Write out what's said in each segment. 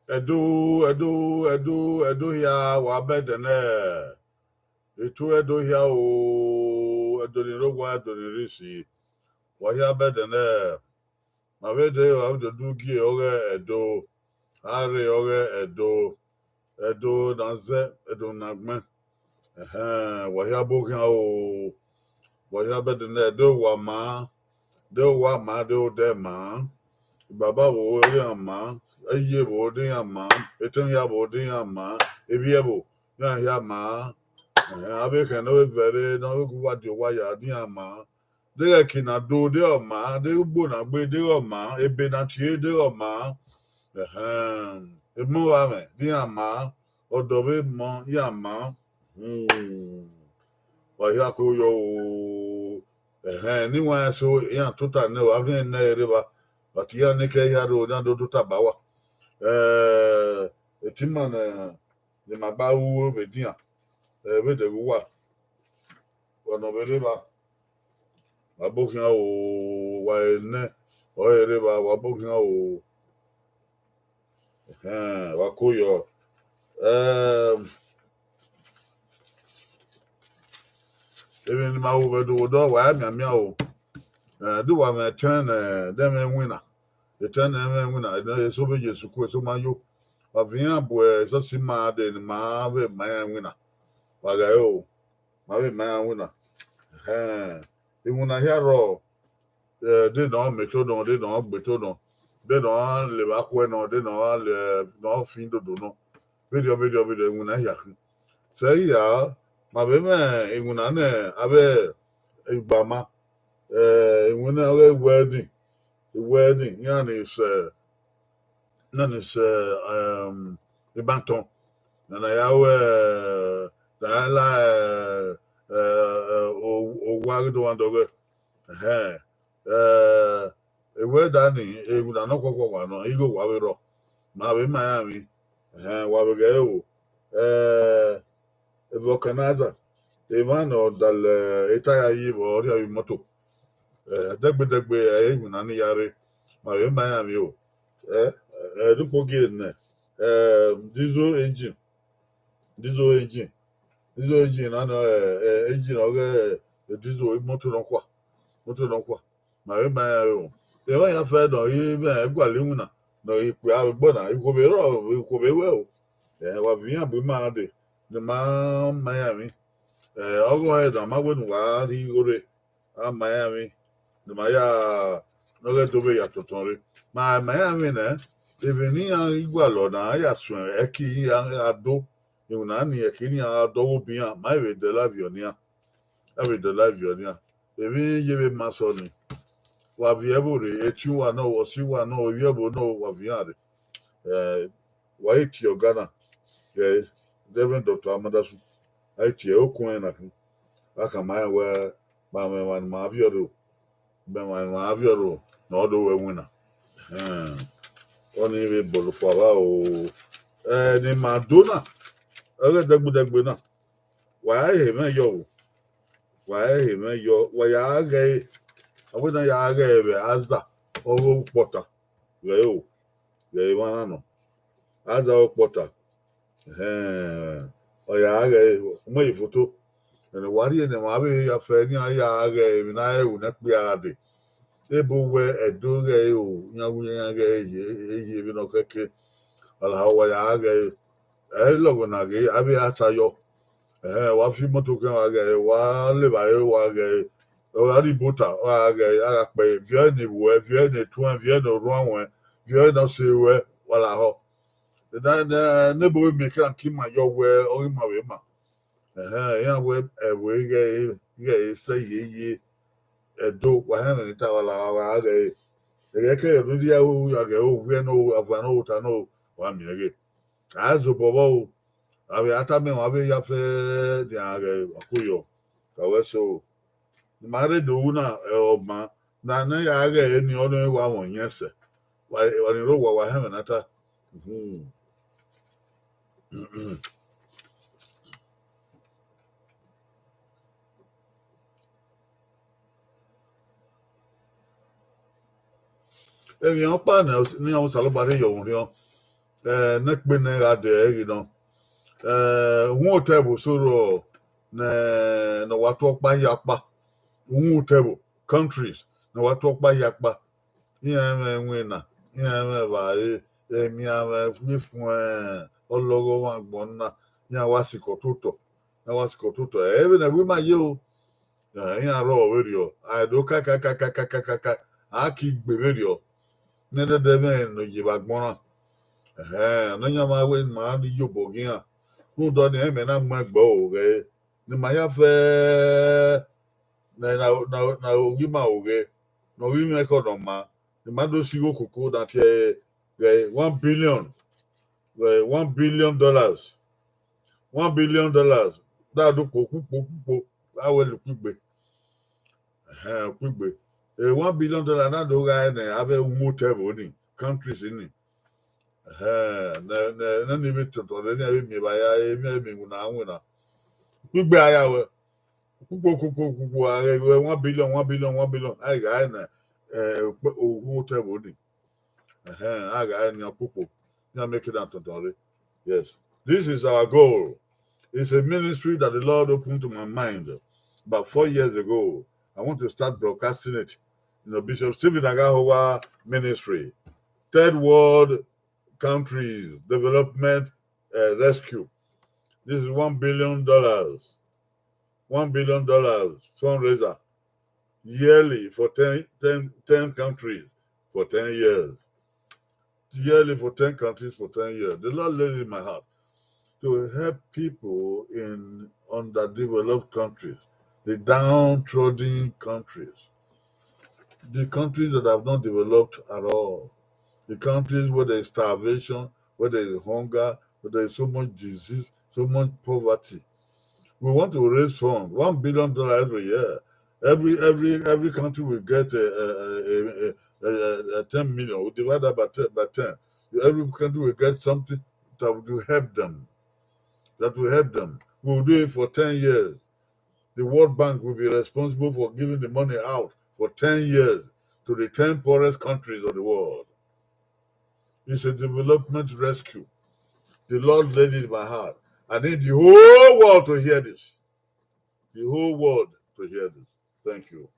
Edo ya wa bedene. Etu edo ya o edo ni rogwa edo ni risi. Wa ya bedene. Ma vede wa de dugi oge edo. Are oge edo danze edo nagme. Wa ya bo ya o. Wa ya bedene edo wa ma. De de ma. Baba wo ri ama. Eye wo ri ama. Etan ya wo ri ama. Ebi ebo. Ya ma. Abe can no very no go what you wire di ama. De kina do de oma, de ugbo na gbe de oma, ebe na tie de oma. Emu wa me di ama, odobe mo ya ma. Wa ya ko yo. Ni wa so ya tota ne wa ne na ereba. But ya ne ke ya do na do tota bawa. Etima na ni magba wo be dia. Be de wa. Ono bereba wabokia o waene oereba wabokia o wakuyo even ma wo bedo do wa mia o do wa me turn dem enwina the turn dem enwina e so be Jesu ko so mayo wa via bo so si ma de ma be ma enwina wa ga o ma be ma enwina imuna hero de no metodo de no gbetodo de no le ba kwe no de no le no fin do no video nguna ya say ya ma be me nguna ne abe ibama nguna wedding yani is none is ibanton na ya we da la o wa do wan do ewe dani egwu na nọkwọkwọ gwa nọ igo wawero ma be Miami wabega ewo vulcanizer evano dal etaya yibo ori abi moto degbe egwu na ni yare ma be Miami o dupo gene diesel engine na no engine oge diesel moto no kwa ma be Miami o ewa ya fe do yi be egwale na no ipe agbo na ikobe we o wa via bu ma de the ma Miami ogo e da ma wonu wa ri ore Miami the ma ya no get to be ya totonre ma Miami na even ni ya igwalo na ya sun eki ya ado na ni eki ni ado obi a ma we de lavionia ebi yebe masoni wa viebore etu wa no osi wa no viebo no wa viare wa eti ogana Reverend Dr. Amadasu aiti okun na kan aka ma we ma me wan ma avioro na odo we wina oni be bolu fo wa o ni Madonna ore degbe na wa he me yo wa ya ga awena ya ga ebe azza owo pota we o le wana no azza o pota oya aga mo ifoto ene wari ene ma be ya fe ni aya aga emi na ewu na pe ara de ebo we edo ge o nyawu ya ga eji ebi no keke ala wa ya aga logo na ge abi ata yo wa fi moto kan aga wa le ba wa ga o ari Ibota wa ga aga pe bien ni we bien ni tuan bien no ruan bien no se we wala ho da nebo me kan ki ma yo we o ma we ma ya we ge say ye edo wa ha ni ta wala wa ge ke ru dia o ya ge o we no avano ta no wa mi ge azo bobo ave ata me wa be ya fe dia ge akuyo ka we so mare do na o ma na ya ge ni o no wa won yese wa ni ro wa ha na ta èèyàn pààyàn ní àwọn sàlọ́bàdé yọ̀wọ̀n rí wọn nekpene ade table soro na watu okpa yakpa table countries na watu okpa yakpa enwe na ba emi ame fifun ologo wa gbonna ya wasikotuto even na we ma ye o ya ro we rio I do ka aki gbe rio nede de no jiba gbona no nya ma we ma di yobo gian no do ni eme na ma gbo o ge ni ma ya fe na ogi ma oge no we me ko no ma ni ma do sigo koko that 1 billion $1 billion that do poku awe lu kugbe kugbe $1 billion na do ga na have umu table ni countries ni na ni bi to na mi ba ya mi na anwe na kugbe aya we kuku are 1 billion I ga na umu table ni I ga na kuku na make it out to yes. This is our goal. It's a ministry that the Lord opened to my mind about 4 years ago. I want to start broadcasting it. Bishop Stephen Agahowa Ministry, Third World Countries Development Rescue. This is $1 billion. $1 billion fundraiser yearly for 10 countries for 10 years. Yearly for 10 countries for 10 years. The Lord laid it in my heart to help people in underdeveloped countries, the downtrodden countries, the countries that have not developed at all, the countries where there is starvation, where there is hunger, where there is so much disease, so much poverty. We want to raise funds, $1 billion every year. Every country will get 10 million. We divide that by 10. Every country will get something that will help them. We'll do it for 10 years. The World Bank will be responsible for giving the money out for 10 years to the 10 poorest countries of the world. It's a development rescue. The Lord laid it in my heart. I need the whole world to hear this. The whole world to hear this. Thank you.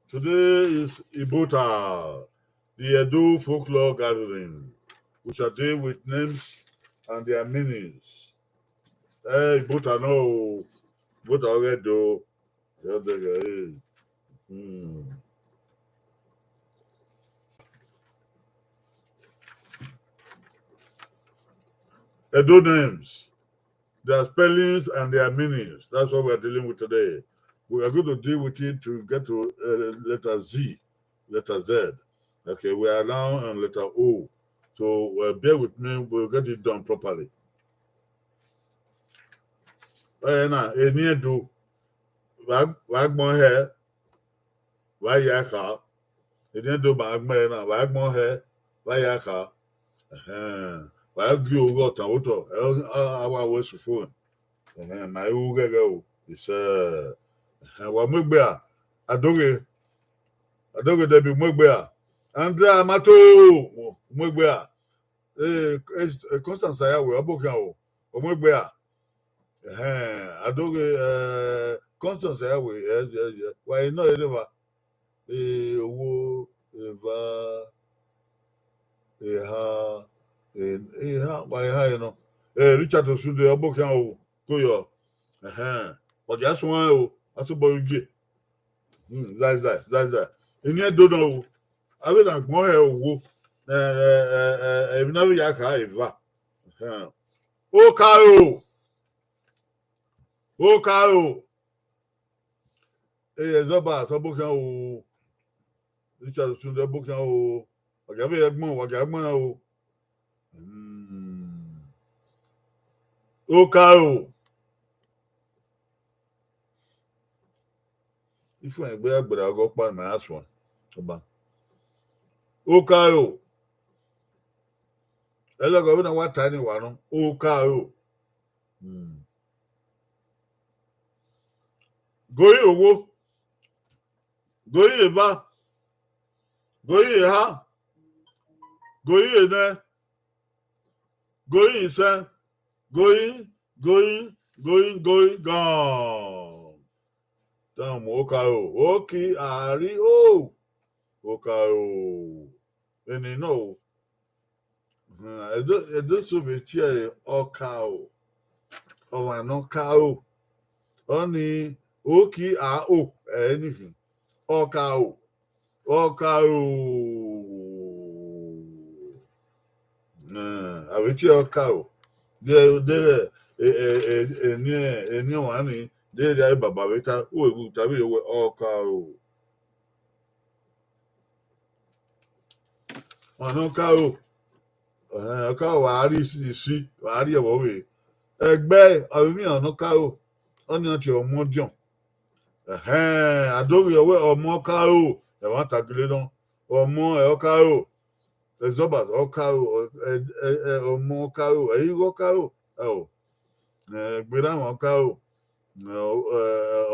Today is Ibota, the Edo Folklore Gathering. We shall deal with names and their meanings. Hey, Ibota, no. Ibota already do. Edo names, their spellings and their meanings. That's what we're dealing with today. We are going to deal with it to get to letter Z, letter Z. Okay, we are now on letter O. So bear with me, we'll get it done properly. Now, any do wagbon hair, why yaka? Any do bagman now, wagbon hair, why yaka? Why go got a water? Our was phone. My Uga go. It's Wamugba. Adoge Debbie Mugba. Andra Mato Mugba. Constance I will book now. Mugba. Adoge Constance I will. Yes. Why no ever? Wo Eva why you know? Richard Osude Obokan o Koyo. But just one o asobo uge. Zai. Eni do no. Abi na gbon he owo. Ebi na ya ka eva. O karo. Zoba Asobokan o. Richard Osude Obokan o. Wagabe egbon o. O karo. If I be agbere go pa my ask one. Oba. O karo. Elogo na wa tani wa no. O karo. Goyi owo. Goyi eva. Going ha. Going ne. Going sen. Going. Gone. Damn, okao. Oki ari o. Okao. And you know, this will be cheer okao. Oh, I know cow. Only oki a o. Anything. Okao. Okao. I will cheer okao. There, any one. There, Baba Vita. Oh, we tell you okao. Ọ̀nà ká ò wàá rí sí wàá rí ẹ̀wọ̀ wèé ẹgbẹ́ ọ̀rẹ́mí ọ̀nà ká ò ọ̀nà ti ọmọ dìọ̀n àdórí ọwọ́ ọmọ ká ò ẹ̀wọ̀n tàgílé náà ọmọ ẹ̀ ká ò ẹ̀zọ́bà ọ̀ká ò ọmọ ká ò ẹ̀yí rọ́ ká ò gbéra wọn ká ò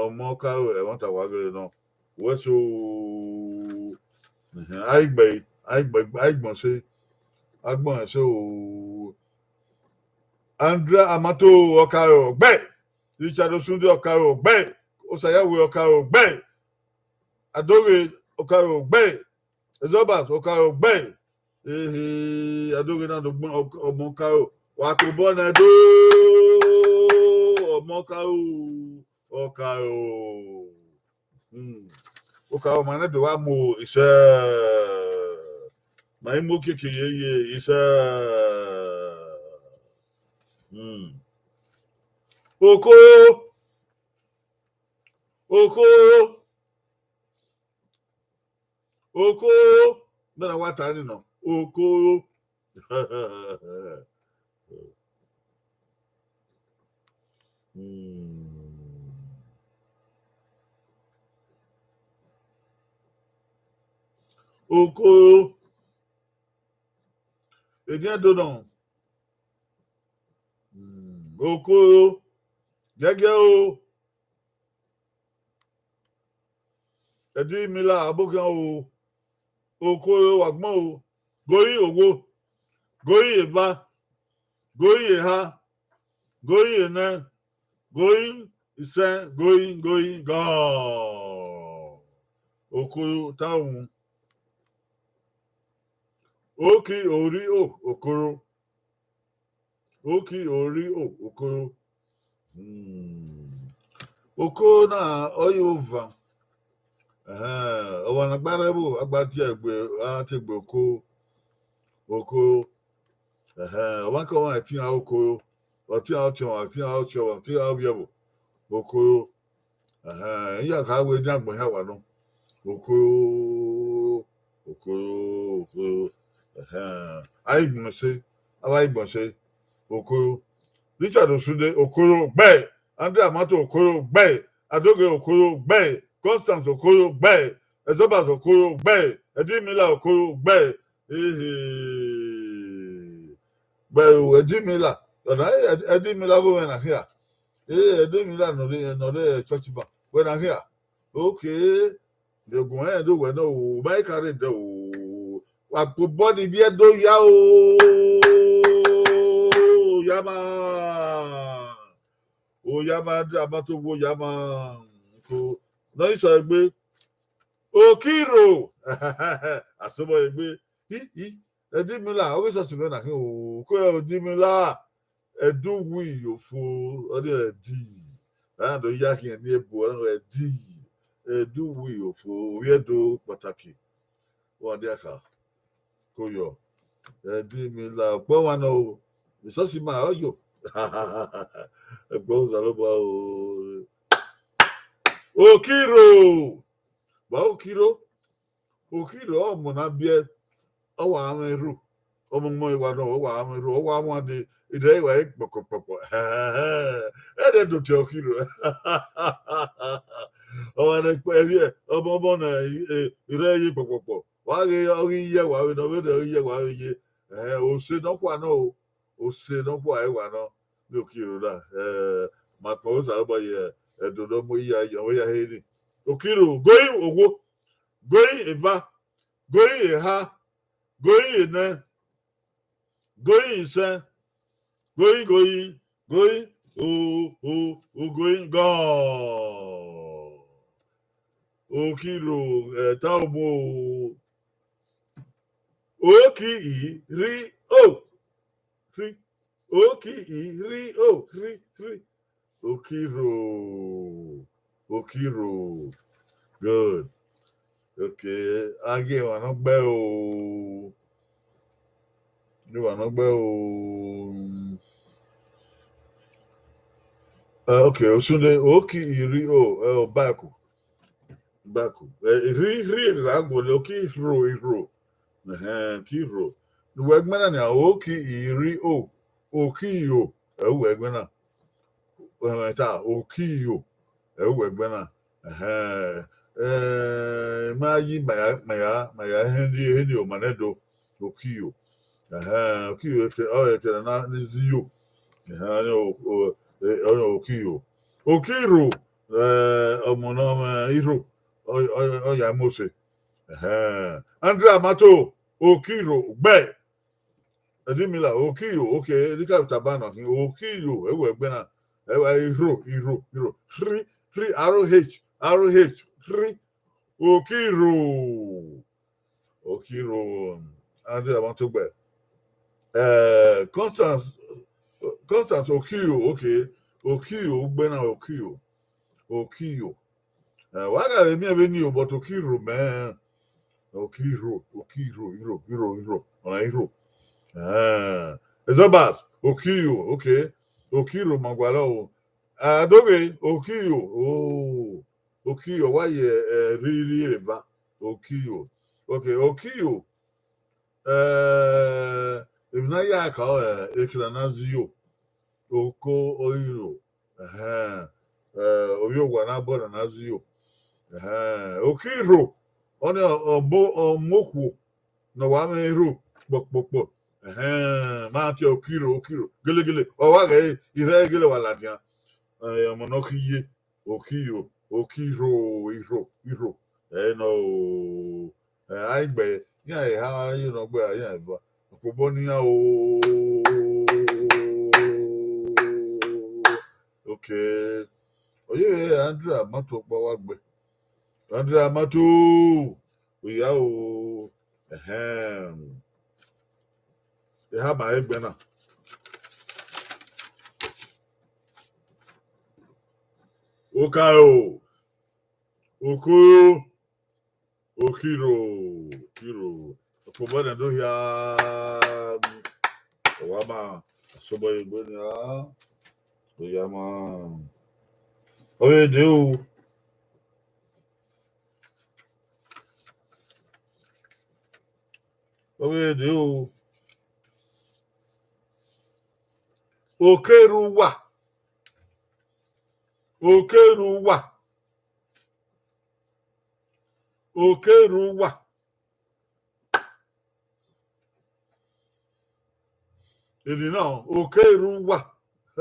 ọmọ ká ò ẹ̀wọ̀n tàgílé náà wẹ́sọ̀ àìgbọ̀n sí. Agbon so Andrea Amato Okaro gbe Richard Osunde Okaro gbe Osayawe Okaro gbe Adore Okaro gbe Ezobas Okaro gbe Adore na do ọmọ Okaro wa ko bo na do ọmọ Okaro Okaro ma na do wa mo iṣẹ́ my moke ye is Oko then what I know Oko Oko Again, don't know. Oko, Gagao, Edi Mila, Abokan, Oko, Wagmo, Goi Ogo, Goi Eva, Goi Eha, Goi Ena, Goi Isen, Goi, Gone. Oko, Town. Oki Ori O, Okoro. Oki Ori O, Okoro. Oko na oyova. Ọwọ́n agbára ẹ̀bù agbátí ẹ̀gbẹ́ àti ẹ̀gbẹ́ oko. Ọwọ́n kan wọ́n ẹ̀tí àwọn oko. Ọtí àwọn ọ̀bíẹ̀bù. Oko. Ìyá káwé jágbọ̀n yà wà nù. Oko. Àìgbọ̀nsẹ̀. Oko. Richard Osunde Okoro bẹ́ẹ̀. Andrea Amato Okoro bẹ́ẹ̀. Adoge Okoro bẹ́ẹ̀. Constance Okoro bẹ́ẹ̀. Ezobas Okoro bẹ́ẹ̀. Edimila Okoro bẹ́ẹ̀. Bẹ́ẹ̀ Edimila. Ọ̀nà Edimila bó wẹ̀ nà híà. Edimila nọ̀dẹ̀ church bar. Wẹ̀ nà híà. Okay. Ogun ẹ̀ ló wẹ̀ náà o. Báyìí kárí dẹ̀ o. Àpò bọ́ọ̀dì bí ẹ dó yá o. Yama. Oyama Amato wo Yama. Lọ́yìn sọ ẹgbẹ́ Okiro àsomọ ẹgbẹ́ Ẹdínmílà oríṣiríṣi mẹ́rin àkín òkú Ẹdínmílà ẹdúnwù ìyòfo ọdún ẹdí láàdó yá kí ẹ ní ebu ọdún ẹdí ẹdúnwù ìyòfo orí ẹdó pàtàkì wọn ní ẹka kó yọ Ẹdínmílà ọgbọ́n wa náà ìsọ́sí máa ọyọ ẹgbọ́n sàlọ́bà o. Okiro ba Okiro ọmọ na bịa ọwa ameru ọmụmụ ịwa na ọwa ameru ọwa amadi ide ịwa ịkpọkọpọpọ ede dote Okiro ọwa na ekperi ọmụmụ na ire yi pọpọpọ waghi ọghi ihe wa na wede ihe wa ihe ose nọkwa na ose nọkwa ịwa na Okiro na maka ụzọ agbaghị edodo mo iya ya heri Okiro going Ogwo going Eva Going ha. Going ne. Going sen. Going. Going. Going. Go. Okiro. Taubo. Oki. Ri. O. Ri. Oki. Ri. O. Ri. Okiro. Okiro. Good. Okay. Age wa no gbe o. Ni wa no gbe o. Okay. Osunde oki iri o. Baku. Ri la go le oki ro. Kiro. The wegmana na oki iri o. Okiyo. Wegmana. Ta okiyo. Wegmana. Mayi maya hendi o manedo okiyo. Okiyo ete na niziyo. Okiyo. Okiro. Omonoma iro. Ya mose. Andrea Mato. Okiro. Gbe. Edimila okiyo. Okay. Dika tabana. Okiyo. Ewegbena. Iro. 3 ROH. 3 Okiro. Andrea Mato Gbe. Constance Okiyo. Okay. Okiyo. Gbena Okiyo. Why got me a new but Okiro, man? Okiro. On a hero. It's about Okiyo. Okay. Okiro Magwalo. Adobe Okiyo. Oh. Okiyo. Why really eva? Okiyo. Okay. Okiyo. If na ya call Ekilanaziyo. Oko Oiro. Oyo Wanabo and Azio. Okiro. On a moku. No one bok. Mati Okiro. Gilly. Oghe. Irregular Waladia. Monoki. Okiro. Iro. No. I be. Yeah, how you know where I am. Kobonia. Okay. Oh yeah, Andrea Mato Bawagbe. Andrea Mato. We are They have my egg banner. Okayo. Oko. Kiro. Kobonia do here. Wama. Soboy Bonia. Oyama. Oye do. Okeruwa. Èdè náà Okeruwa. Ó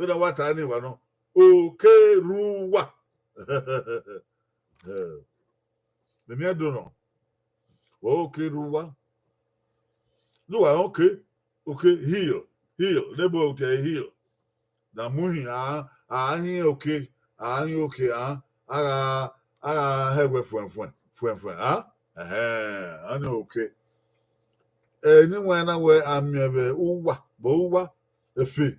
náà wá ta ní ìwà náà. Okeruwa. Èmi ẹ̀dùn náà. Okeruwa. Lúwa okay, heal. Lébò òkè heal. Dàmúhìn àáhín òkè ara hẹ́gbẹ̀ fùẹ̀fùẹ̀. Àní òkè. Níwọ̀n náà wẹ̀ àmì ẹ̀bẹ̀ ụwa efe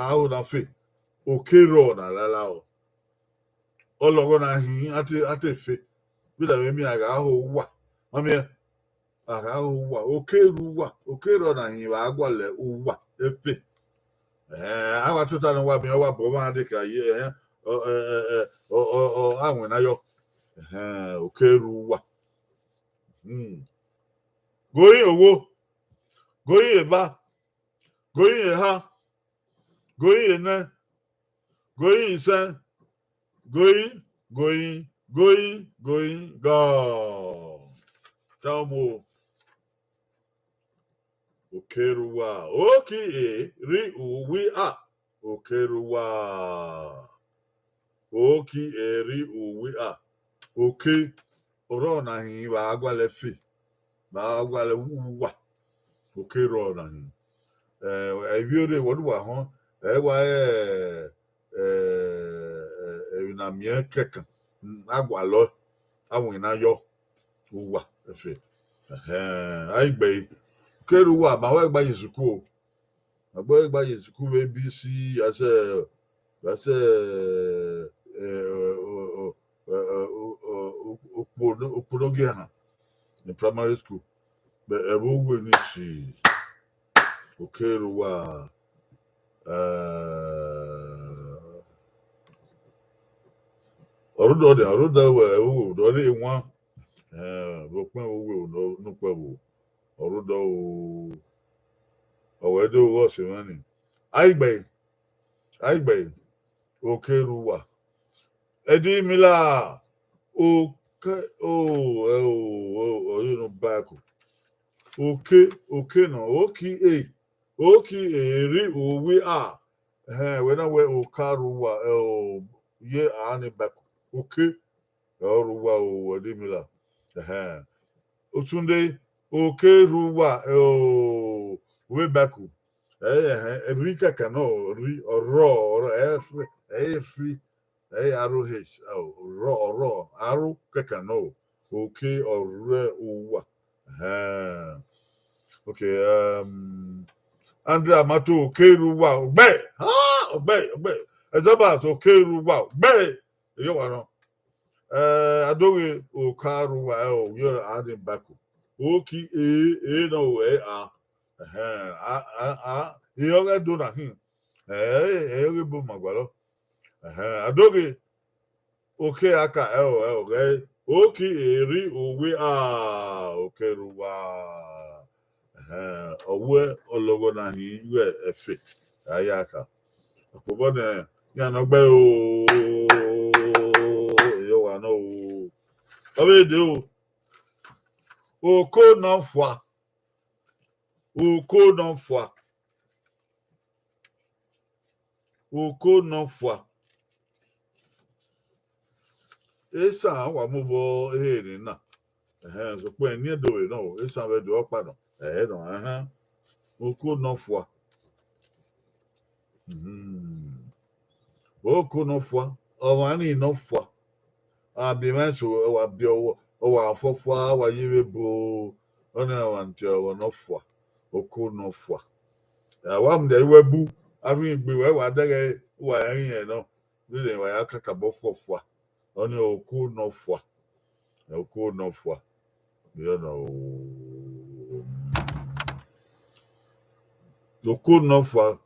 ahụ na fe okero na lala o ọlọgọ na ahịhị ata efe bida emi aga ahụ ụwa mami aga ahụ ụwa okero na ahịhị wa agwale ụwa efe awa tuta na wa mi ọwa bụ ọma dịka ihe anwe na yo okero ụwa going owo going eva going eha going ene going ise going go tell mo okeruwa ri uwi a okeruwa oki eri uwi a oke ro na hin ba agwale fi ba agwale wa oke ro na hin ebi ore wodu wa ho wa na mie keka agwalo awon na yo wa efe aigbe keru wa ma wa gba yisuku o agbo gba yisuku abc as oponoge ha in primary school but ebo ni si okeru wa orudo we o do re won bo pin owo no pe wo orudo o wedo wo se mani aigbe okeru wa edi mila okay you know back okay no okay eri owi a we na we okaru wa ye ani back okay oru wa o edi mila otunde okeru wa we back every kaka no ri oro free AROH raw aro kaka no okay or uwa okay Andrea Mato keru wa ogbe ogbe ezaba so keru wa ogbe yo wa no adowe okaru wa yo adin baku oki no yo ga do na hin yo bo magwalo adoge oke aka okay oki eri owe okeruwa owe ologo na hi we efe ayaka akobo na ya no gbe yo wa no obe de oko no fwa esa wa mo bo ni na so pe ni do we no esa be do pa no no oko no fwa oko no fwa o wa ni no fwa abi meso wa bi o wa afofwa wa yiwe bo ona wa nti o no fwa oko no fwa wa m de webu afi igbe we wa dege wa yin no ni wa ya kaka bo fofwa oni oko no fwa you know oko no fwa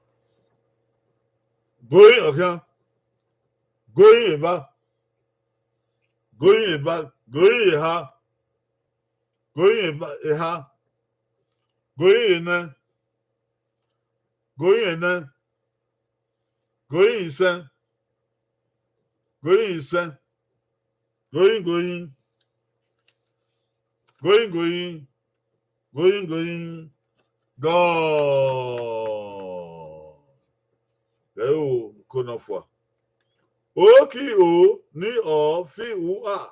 going eva go konofwa oki o ni o fi u a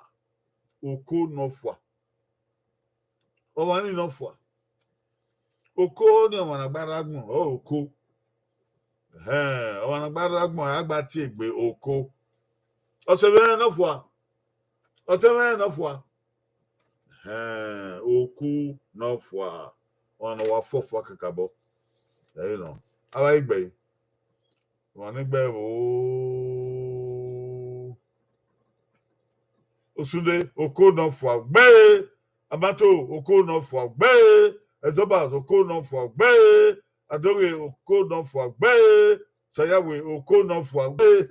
oko nofwa o wa ni nofwa oko ni o na gbaragbon oko o wa na gbaragbon agba ti egbe oko o se be nofwa o te me nofwa oku nofwa on wa fofwa kakabo you know awa igbe won ni gbe osunde oko nofwa gbe abato oko nofwa gbe ezoba oko nofwa gbe adowe oko nofwa gbe sayawe oko nofwa gbe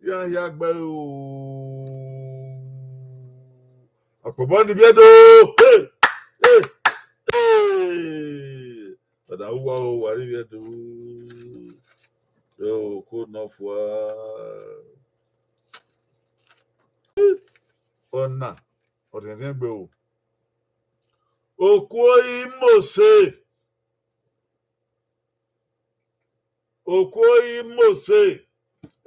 ya gbe akobo ni biedo Ada uwa wari biedo yo oko nofwa ona odene gbe o okwo imose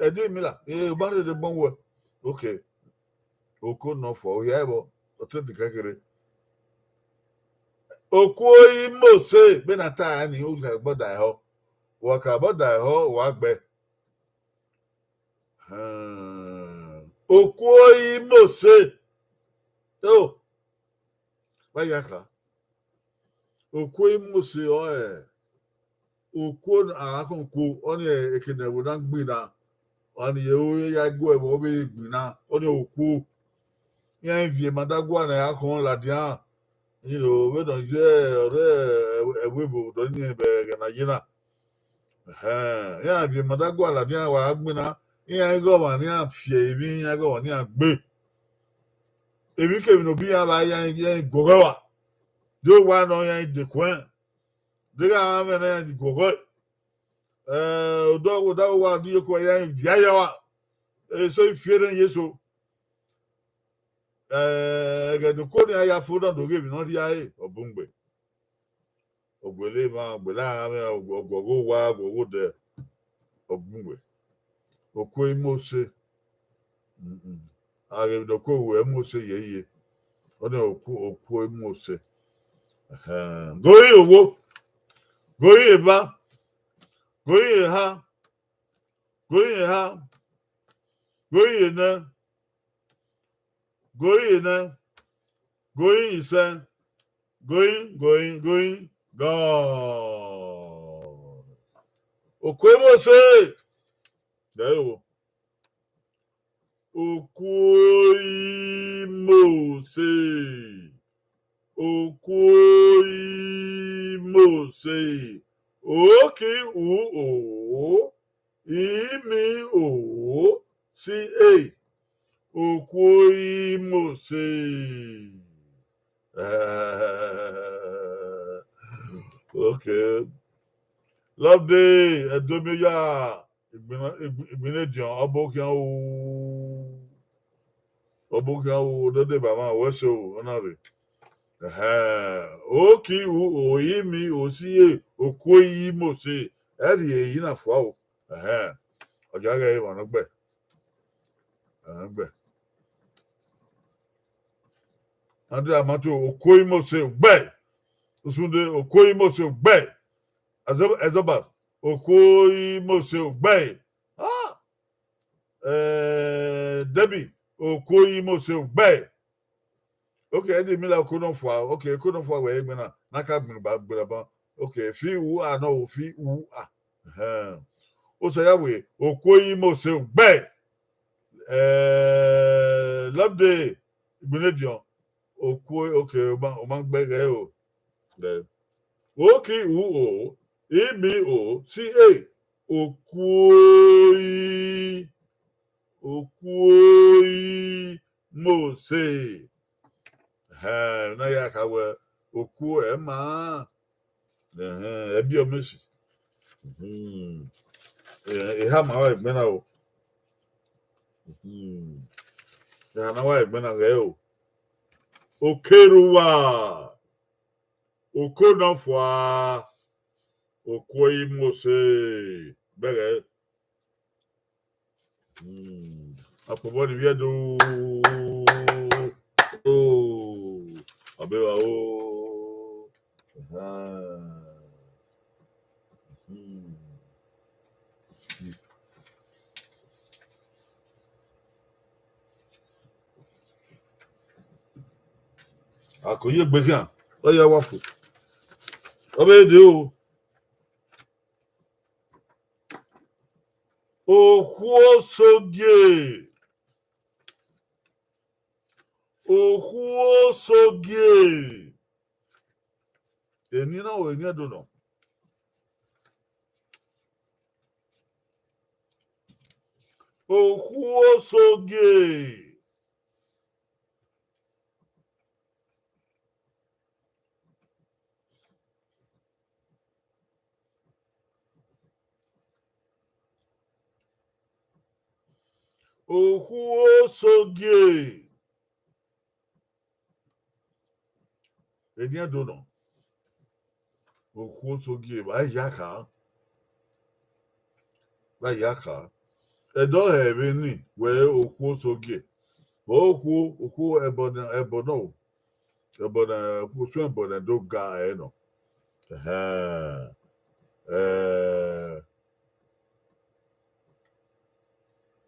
edi mi la ba de bon wo okay oko no for ya bo otu di kekere okuoyi mose be na ta ni o ga boda ho wa ka boda ho wa gbe okuoyi mose o ba ya ka okuoyi mose o okuo akonko oni ekene wo na gbi na oni ye ya go e bo be gbi na oni okuo yan vie madagwa na ya kon la dia we don't ewebo don ni be na yina ya vie madagwa la dia wa gbi na yan go ma ni afie ebi yan go ni agbe ebi ke mi no bi ya ba yan gogowa do wa no yan de kwen de ga ma na yan gogo odo wa di ko yan ya wa so ifiere yeso ga no ko ni ya fu na do ge bi no di aye obungbe ogbele ma ogbele ha ogogo wa ogogo de obungbe okwe mose are do ko we mose yeye oni okwe mose goyi owo goyi eva goyi ha goyi ha goyi na goyi na goyi ise goyi God okwe mose dayo okwe mose okwe mose oki o imi o si e okwe mose okay love day edomeya igbinedion obokian o dode baba wese o onare oki u oyimi osie okoyi mose eri eyi na fo o oja ga e won gbe ande amato okoyi mose gbe osunde okoyi mose gbe azobas okoyi mose gbe Debbie okoyi mose gbe okay edi mi la kono fo okay kono fo we egbe na ka gbin ba okay fi wu no fi wu o so ya we okoyi mose gbe love day igbinedion okoyi okay o ma gbe re o okay wu o imi o si e okwoyi mose na ya ka we okwo e ma ebi o meshi ha ma wa igbe na o ya na wa igbe na ge o okeruwa okonafwa okwoyi mose bere apobo ni viedo abewa o akoye gbefian oya wafu obede o ohuosogie eni na o eni edo no ohuosogie eni edo no ohuosogie ba yaka Edo have ni where okwu soge. Okwu ebono. Ebona kusu ebona do ga no.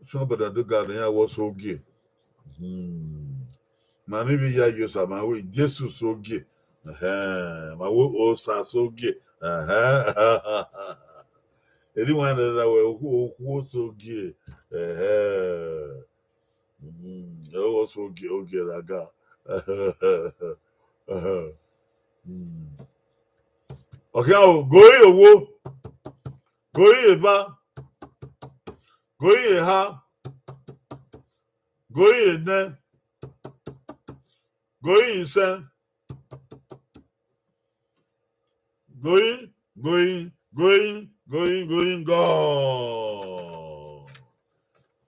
Somebody do ga ya was oge. Mani bi ya yosa ma we Jesus oge. Ma wo osa soge. Anyone that who so gay. Also gay, okay, laga. Okay, I'll go in wo, go in va, go in ha, go in ne, go in sen, go in, go.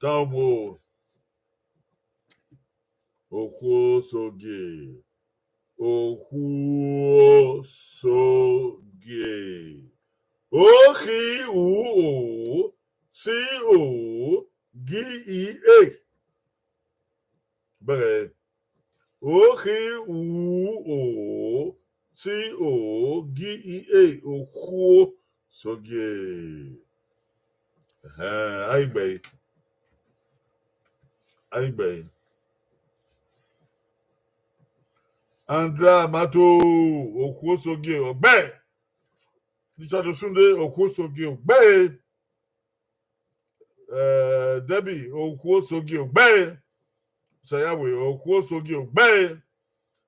Tamo, okwo so gay. Okwu so gay. Oghe o C O G E A. Bẹ́ẹ̀ Oghe o C O G E A. Okwu so gay. Aigbe. Andra Mato okwu so gay. Ọgbẹ́. Richard Sunday okwu so gay. Ọgbẹ́. Debbie okwu so gay. Ọgbẹ́. Sayawe okwu so gay. Ọgbẹ́.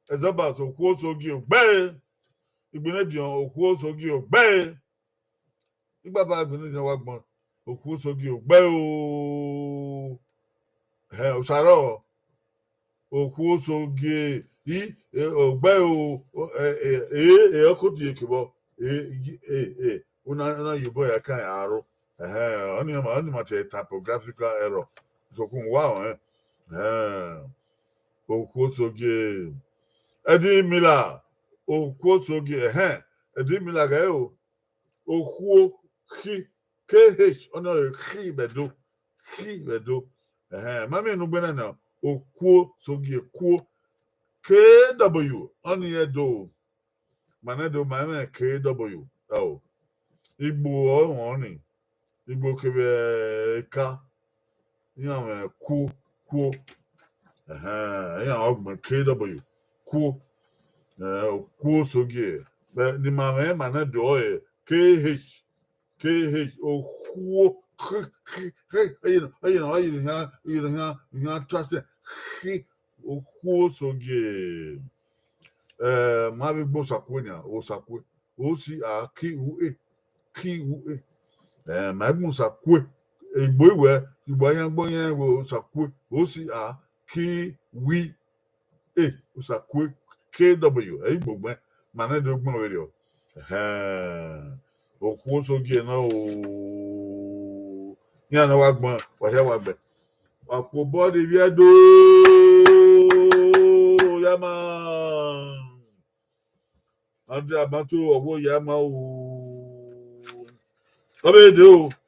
Ezabas okwu so gay. Ọgbẹ́. Ìgbìnẹ́dìàn okwu so gay. Ọgbẹ́. Ìgbàbá ìgbìnẹ́dìàn wà gbọ́n okwu so gay. Ọgbẹ́ o. Òṣàrọ̀ okwu so gay. Ọgbẹ́ o. Ọkùnrin yìí kìbọ̀. Una yibo ya kan arụ. Oni ma typographical error. So kun wow okwu so gay. Eddie Miller okwu so gay. Eddie Miller ga o. Okwu KH ono khi bedo. Mami no gbena na okwu so gay ku KW oni edo. Manedo mane KW. Oh. Igbo ọ̀hún Igbo kebe ka yan ku yan ọgbọ̀n KW ku soge ni mama mana do KH oku you trust oku soge ma bi gbo sakonia o sakwe o si a QA Magnum Sakwe, a boy where you buy young boy will Sakwe, OCR, Kiwi, Sakwe, KW, a book, Manado Radio. Of course, again, no, Yana Wagman, whatever. Aqua body, Viado, Yama, Andrea Bantu, or Yama. Ọbẹ̀ èdè o.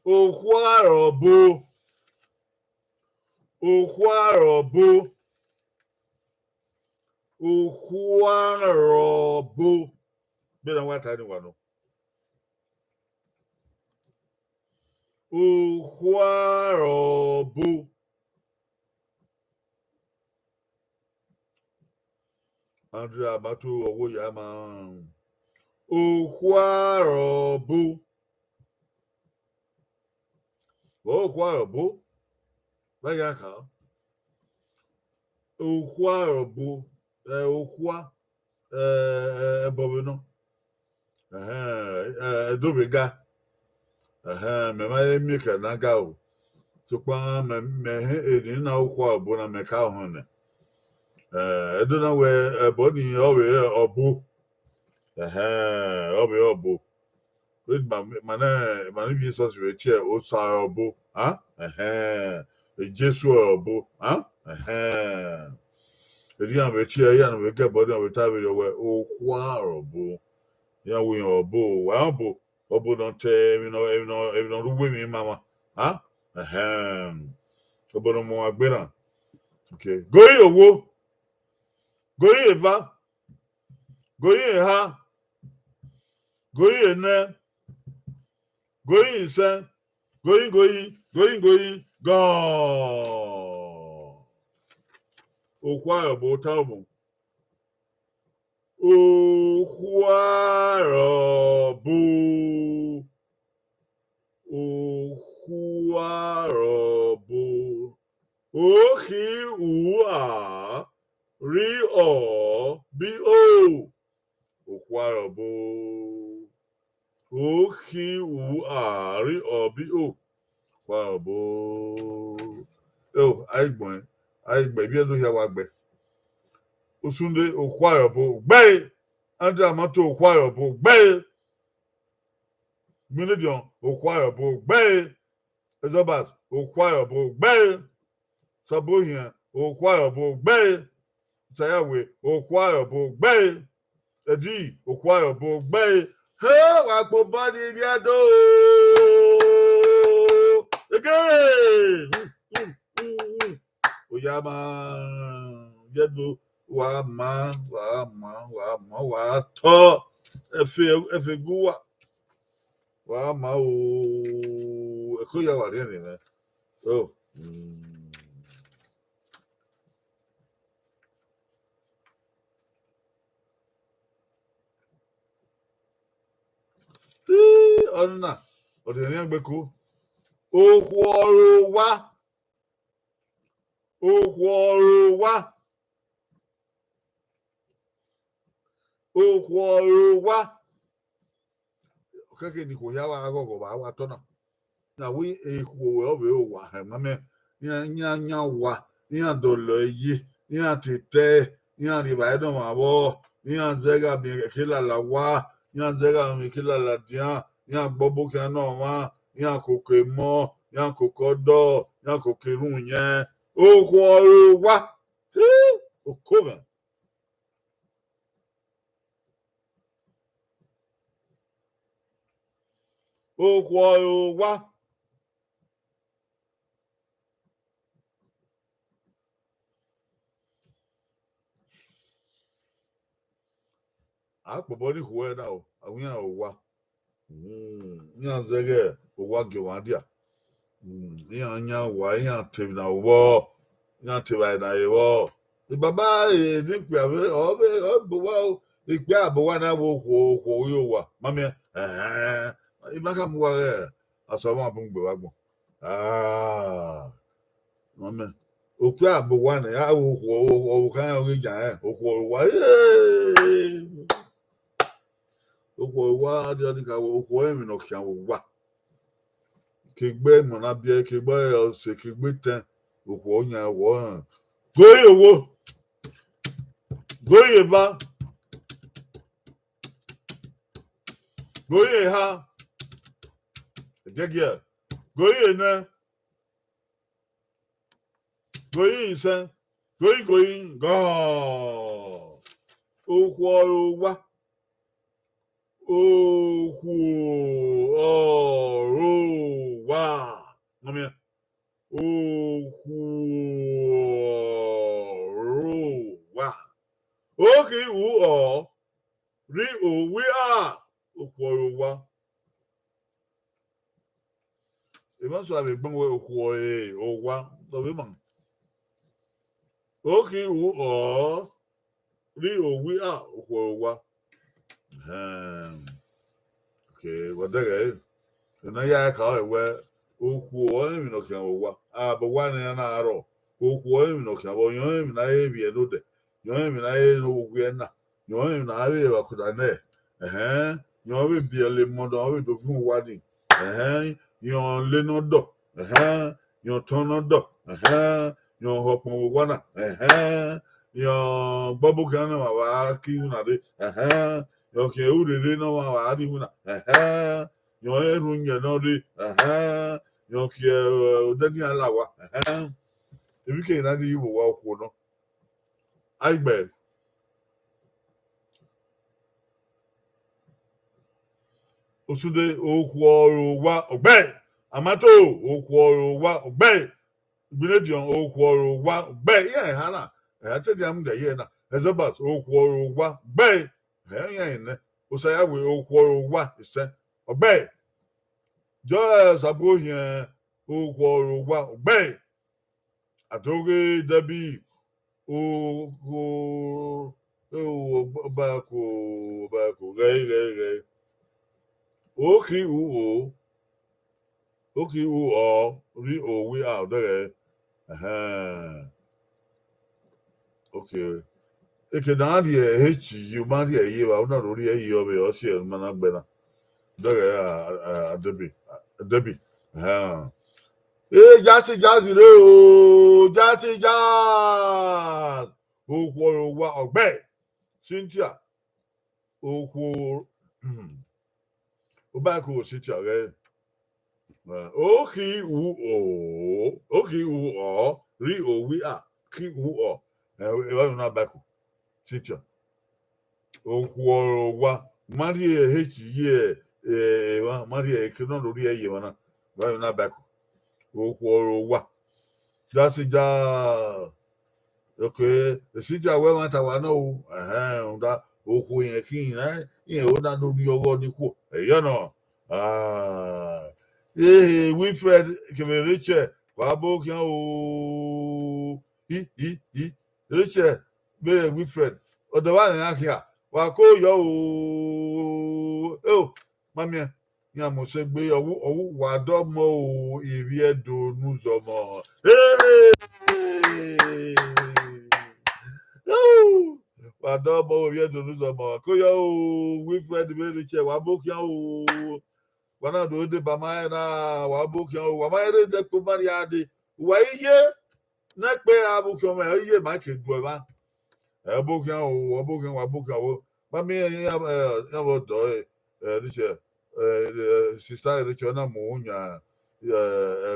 Òkú àrọ̀bó. Bẹ́ẹ̀ ni wọ́n ta ni wà nù. Òkú àrọ̀bó. Andrea Amato owó yà máa. Òkú àrọ̀bó. Òkú àrọ̀bó. Bẹ́ẹ̀ yà kà. Òkú àrọ̀bó. Okwa Bobino Dobega Mema Mika Nagao Tukwa me na okwa bona meka hone I don't know where a body or boo. Obo. With my Jesus with here, O Sabo, huh? Jesu Obo, huh? The young with here, and we get body of time with away, oh, horrible. Yeah, we are Obo, well, Obo don't tell, even the women, mamma, huh? Obo no more better. Okay, go here, wo, go here, va, go here, ha, go here, ne, go here, son. Going, gone. Oh, choir, bo talbum. Oh, choir, bo. Oh, choir, bo. Oh, he, re, o, be, oh. Oh, choir, bo. Oh, he, re, o, be, oh. Choir, bo. Oh, I baby, I do hear what Usunde choir bo bay. And amato choir bo bay. Minadion choir bo bay. Ezabas choir bo bay. Sabohian choir bo bay. Sayawe choir bo bay. Edi choir bo bay. Hey, wako body biado. Again. Oyama biado. Wa to efe guwa wa ma o ekoya wa re ni me oh onna o de ni agbeku ohwo wa okeke ni ko ya wa gogo ba wa to na na we ehwo obe o wa he mame nya wa nya dolo yi nya tete nya ri ba do ma bo nya zega bi kila la wa nya zega mi kila la dia nya gbobo kan no wa nya koke mo nya kokodo nya kokerun yen ohwo wa okoma ohwo wa akpobo ni huwe na o awin owa nya zege owa ge wa dia nya wa nya tem na wo nya te ba na ye wo baba ni pe ave o wa ipe abowa na wo ko yo wa mami ibaka mu wa aso ma bu gbe wa gbon mami ope abowa na ya wo ko kan o ja o ko wa okwo wa dia ni ka okwo emi no kian wo wa kegbe mo na bia kegbe o se kegbe ten okwo nya wo goye va goye ha gegia goye na goye sen goye go okwo wa wa mami wa okay o ri o we are wa e ma so ave gbon we o wa so we man okay o ri o we are wa okay what the guy na ya ka we okwu o emi no kan wa but one na aro okwu o emi no kan wo yon emi na e bi e no de yon emi na e no ogwe na yon emi na e wa kuda na yon we bi ele mo do we do fun wadi yon le no do yon ton no do yon hopon wa na Yo babu kan na wa ki una de yo ke u de no wa di una yo eru nye no de yo ke de ni ala wa ebi ke na di wo wa ko no agbe osude okworo wa ogbe amato okworo wa ogbe Ibinedion okworo wa ogbe ye ha na te dia m ga ye na ezebas okworo wa ogbe ye ne osaya we okworo wa ise ogbe jo sabo hien okworo wa ogbe atoge dabi o ba ko ge oki u o ri o we out there okay eke na di you man di ye wa una ro ri ye obe o se mana gbe na there debi jasi re o jasi jazz okworo wa ogbe Cynthia okwo ba ko Cynthia re oki u o ri o we a ki u o e wa na ba ko Cynthia okworo wa mari ye wa mari ke no ro ri ye wa na ba ko okworo wa jasi jazz okay Cynthia we want wa no nda okwo yen kin yen o na do bi owo ni ku no Wilfred Kemereche wabo kian o Richard be Wilfred odawa na akia wa ko yo o mamia ya mo se gbe owu wa do mo o iri edo nuzo mo wa do mo iri edo nuzo mo ko yo Wilfred Kemereche wabo kian o wana do de bama na wa bokian o wa ma ere de ko mari ade wa iye na pe abukian ma iye ma ke du ba bokian o wa bokian o ba me ya bo do riche sister riche na mo nya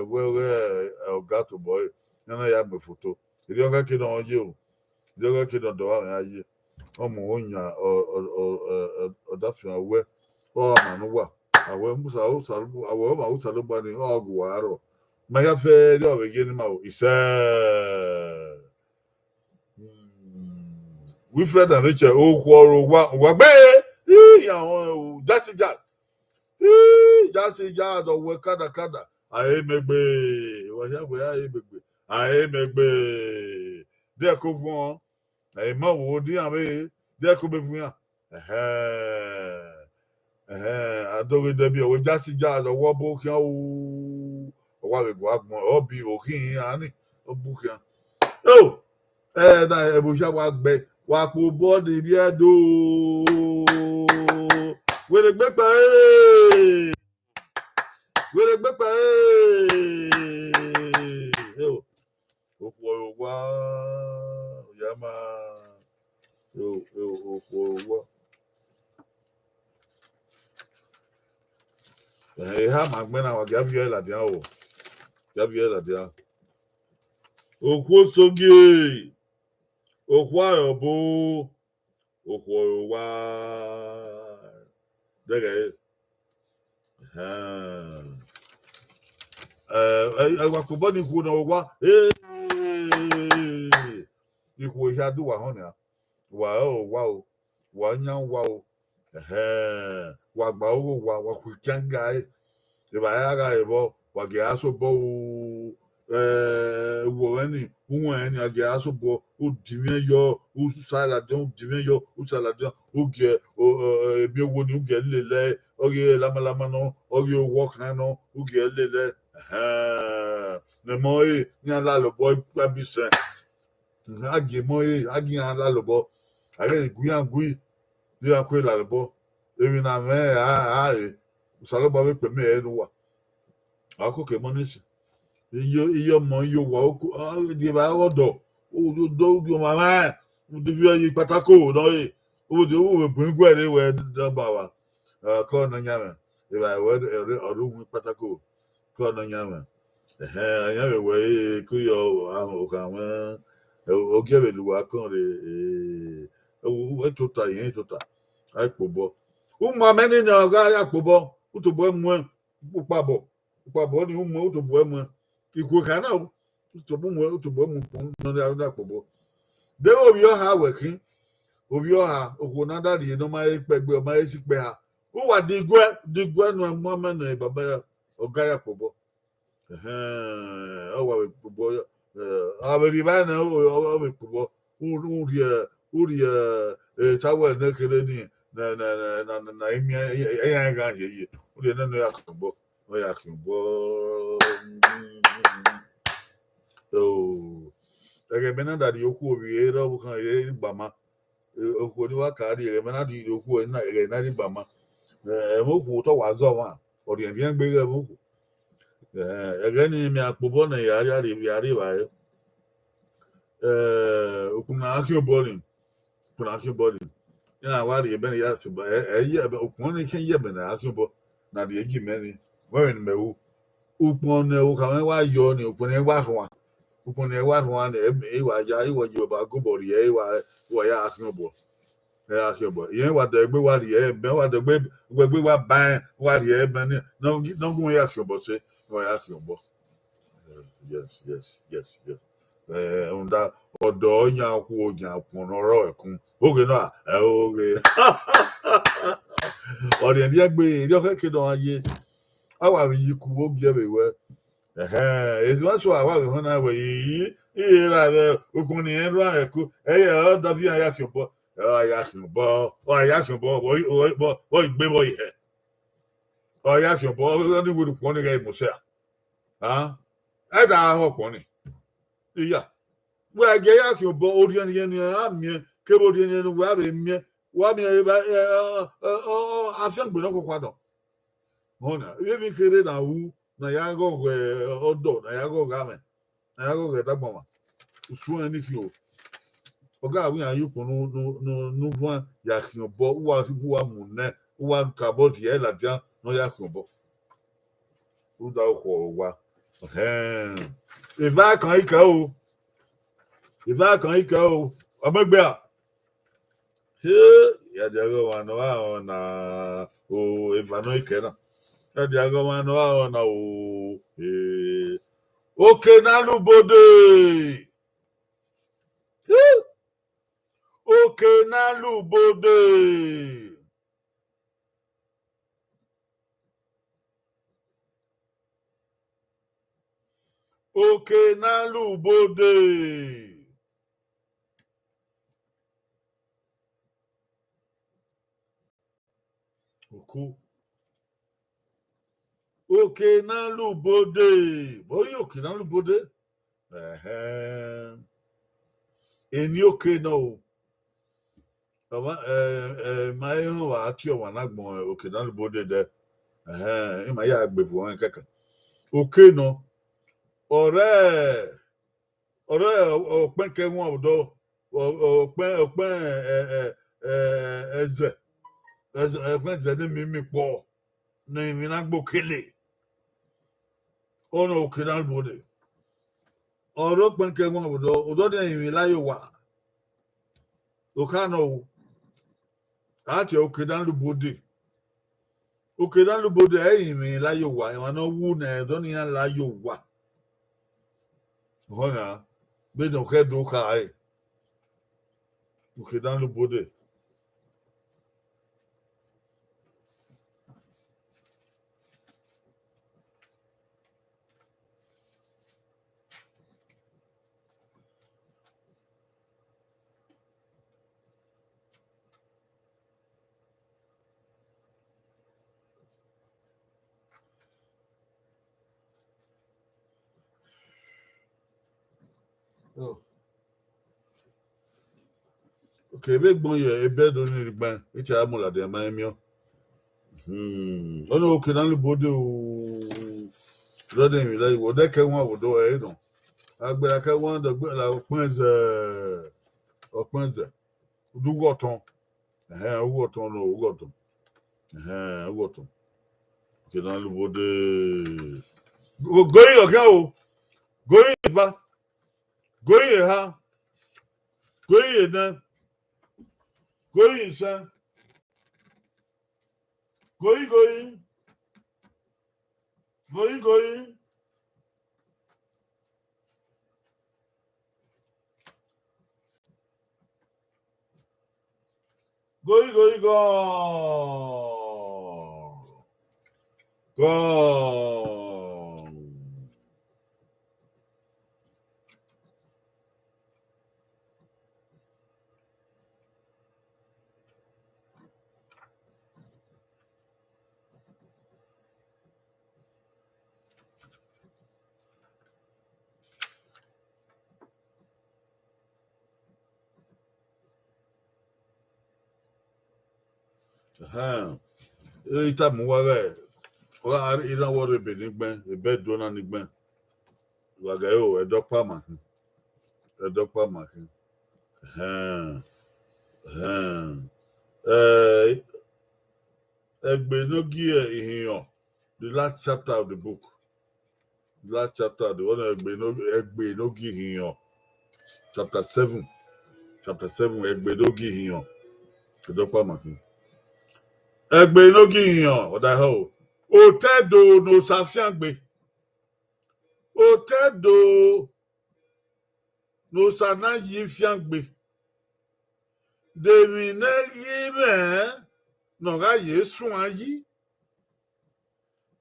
we gato boy na ya me photo ri o ga ke no ye o ri o ga ke no do wa ya ye o mo nya o da fi we o ma no wa awe musa o salbu awe ma o salbu ni ogu aro ma ya fe ri o ge ni ma o ise Wilfred and Richard o kworo wa gbe ya won jasi jazz o we kada aye megbe wa ya we aye megbe de ko fun aye ma wo di ame de ko be fun ya adoge debi o jasi jazz o bo kian o wa be gwa gbon obi okin ani o bu kian na e bo sha wa gbe wa po body bi edo we le gbe pa o po wa ya ma o po wa ha magbena wa Gabriel adia o Gabriel adia okwo sogie okwo ayobo okwo wa dege wa ko boni ku na wa ikwo ya do wa honya wa nya wa o wa gba owo wa ku kanga ba ya ga ebo wa ge aso bo wo eni unwo eni age aso bo o divien yo o sala de o divien yo o sala de o ge ebi wo ni o ge lele o ge lama no o ge wo kan no o ge lele ne mo ni ala lo boy kwabise age mo age ala lo bo are gui bí a kó ìlànà bọ èmi náà mẹ ààyè ìsàlọgbà wípé mi ẹ nu wà àkókò mọnísì iye ọmọ iye wà ó kó ìdìbò àwọdọ òdodo ojú màmá ẹ Udivia yi patako no e. Udu bring gwere we dabawa. Ko no nyame. If I word oru patako. Ko no nyame. Anya we ku yo aho kan we. O gebe du wa kon re we tota yin tota. Ai pobo. Uma meni na ga ya pobo. Utobo emu upabo. Upabo ni umu utobo emu. Iku kana utobo emu no ya pobo. De obi ọha wekin obi ọha okwu na dadi no ma ekpegbe o ma esikpe ha o wa digwe no mo me no baba ya oga ya pobo o wa pobo aberi ba na o we pobo uri tawe na kere ni na imi ya ga ye uri na no ya pobo o ya pobo o ege bena dadi okwu obi era bu kan ere gbama okwu ni wa kari ege bena di okwu na ege na di gbama mo ku to wa zo wa ori en bien gbe mo ku ege ni mi apobo na yari ba okwu na akio bowling kuna akio bowling ya wa ri ebe ya se ba ye okwu ni ken ye be na akio bo na di eji meni we ni mewu okwu na o kan wa yo ni okwu ni wa fun wa upon a one ewa ya iwo yoba gobori ewa ya akyobo yen wa de gbe wa ri e be wa de gbe wa ban wa ri e be ni no gun ya akyobo se wa ya akyobo yes unda odo nya ku oja kun oro ekun oge na oge ori en gbe ri o ke do aye awa ri yiku oge ewe ezi wọn sọ àwa ìhun náà wẹ̀ yìí iye ra rẹ okùn ní ẹrú àẹkú ẹyẹ ọ dàbí àyàfìbọ wọ́n ìgbé wọ ìhẹ àyàfìbọ ní wọ́n pọ̀ ní ìmùsẹ̀ ẹ̀ dà áhọ̀ pọ̀ ní ìyá wọ́n ẹ̀gẹ́ àyàfìbọ orí ẹni yẹn ni àmì kébé orí ẹni yẹn wọ́n àbẹ̀ mìíràn wọ́n àmì àfẹ́ǹgbè náà kọ́kọ́ àdọ̀ wọn náà ebi mi kéré náà wú. Na ya go odo na ya go game na ya go dagbon usu ani fi o oga wi an yupo no wan ya ki obo wa mu ne wa kabo di e la dia no ya ki obo u da ko wa ìbá kan ika o omegbe a ya jago wa no na o evano ikena Diagomano na o oke na lubode oke na lubode oke na lubode oku oke na lubode boy oke na lubode eni oke no ma ho wa ati o wa na gbon oke na lubode de e ma ya agbe fun keke oke no ore open ke won odo open eze ni mi po na mi na gbo kele ono oke na lubode oro pen ke won odo de mi layo wa okano ati oke na lubode eyin mi layo wa e na wu na edo ni layo wa hona be no ke do ka ai oke na lubode okay be gbon ye ebe do ni gban iti amula de ma mi o ono oke na lubode o do de mi lai wo de ke won odo e don agbera ke won do gbe la pon ze okpenze udugoton ugoton no ugoton ugoton kedan lubode going oga o going va going ha going dan going sa going going gone. Ita muware ora ina wore be nigben ebe dona nigben waga yo edokpa makin egbe nogi ihiyan the last chapter of the book the last chapter of the one egbe nogi ihiyan chapter 7 egbe nogi ihiyan edokpa makin egbe nogi ihiyan oda ho otedo no safiangbe otedo no sana yi fiangbe demi na yi me no ga yesu ayi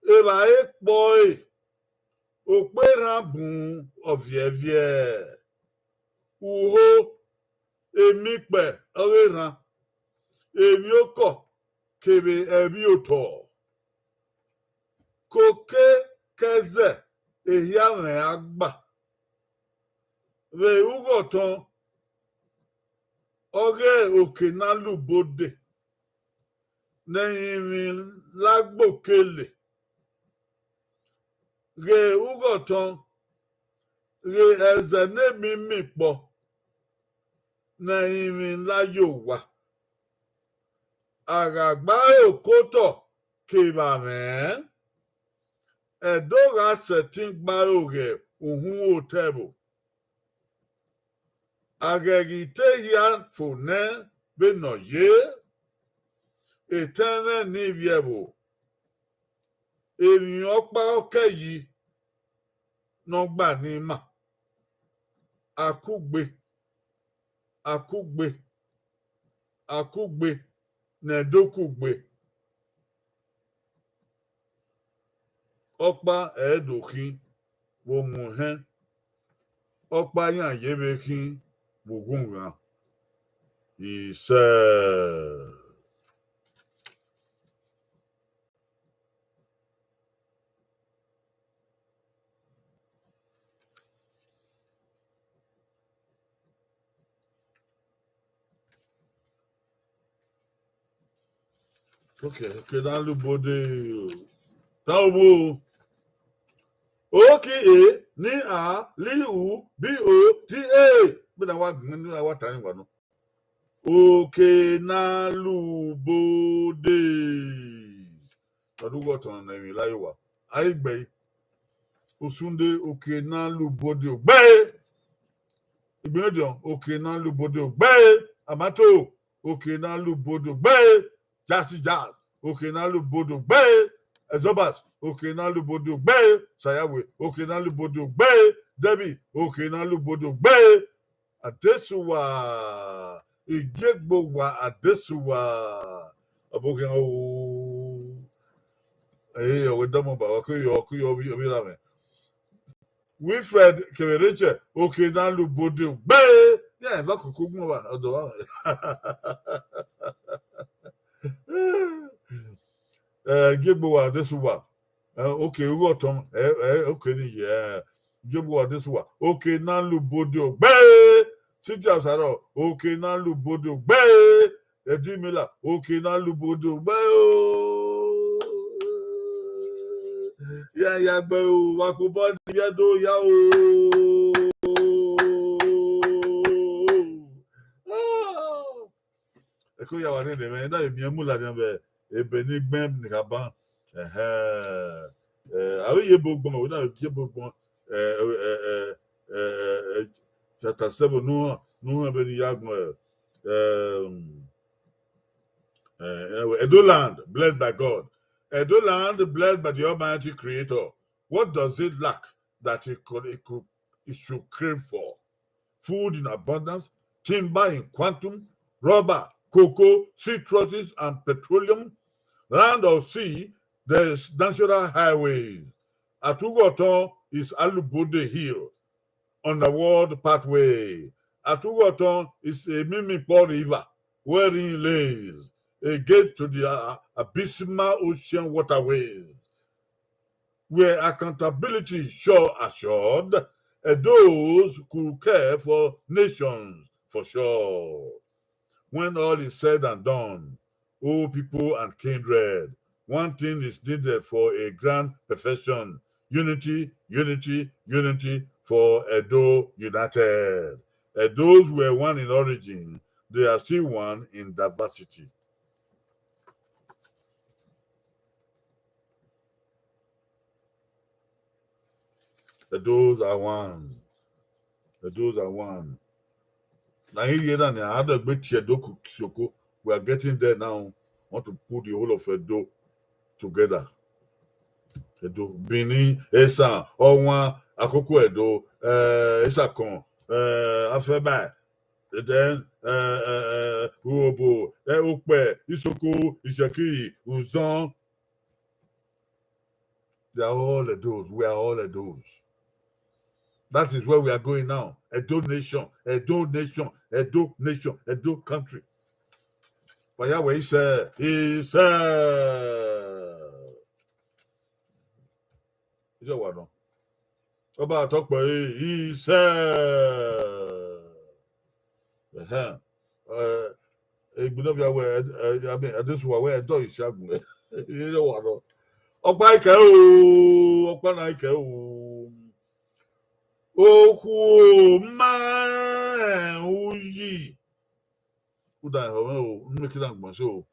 eba ekpo okpera bun ovievie uho emipe oreran emi oko kebe ebi oto koke keze ehiame agba ve ugoton Oghe oke na lubode neyin mi lagbokele re ugoton re eze nemi mipo neyin mi layowa aragba okoto kebame edora setin gba oge ohun otebo agegite ya fone benoye etene ni biebo ènìyàn pa ọkẹ yìí nọgbà ní mà àkúgbe nẹdókùgbe ọpa ẹẹdòkín wòmùhẹn ọpa yàn yébekín wògùnràn ìṣe. Okay, dans le bode. Taubo. Okay, ni a, li u, bi o, ti e. Bina wa tani wano. Okay, na lu bode. Tadu go ton na mi layo wa. Ai gbe. Osunde okay na lu bode o. Gbe. Ibinodion, okay na lu bode o. Gbe. Amato, okay na lu bode o. Gbe. Jasi jazz, okay na lu bodo gbe, Ezobas, okay na lu bodo gbe, Sayawe, okay na lu bodo gbe, Debbie, okay na lu bodo gbe, Adesuwa, Igegbowa Adesuwa, Aboken o, we domo ba, kuyo obi rame. Wilfred Kemereche, okay na lu bodo gbe, yeah, lakuku mo ba, odo. Gigbo Adesuwa. Okay, ugoton. Okay, yeah. Gigbo Adesuwa. Okay, Nanlu Bodo. Be! City of Saro. Okay, Nanlu Bodo. Be! Edimila. Okay, Nanlu Bodo. Be! Yeah, be. Wakubo yado yao. Eko ya wani de me na emi emula de be ebeni gbem ni kaba. Awe ye bogbon o na ye bogbon chapter 7 no be ni yagbon Edo land blessed by God. Edo land blessed by the Almighty Creator. What does it lack that it should crave for? Food in abundance, timber in quantum, rubber, cocoa, citruses, and petroleum. Land or sea, there's natural highways. Atugoton is Alubode Hill, underworld pathway. Atugoton is a Mimipo River, wherein lays a gate to the abysmal ocean waterways, where accountability sure assured, those who care for nations for sure. When all is said and done, O people and kindred, one thing is needed for a grand perfection: unity, unity, unity for Edo United. Edos were one in origin, they are still one in diversity. Edos are one. Edos are one. We are getting there now. Want to put the whole of Edo together. Edo, Benin, Esa, Owa, Akoko Edo, Esakon, Afeba, then Uobo, Okpe, Isoko, Isaki, Uzon. They are all Edos. We are all Edos. That is where we are going now. Edo nation, Edo nation, Edo nation, Edo country. But Yahweh he said. Is that what no? About talk about he said. I mean, this was where I do it. You know what no? Okpaike o, Okpanaike o. Oku ma uyi. Uda ho, make it lang so.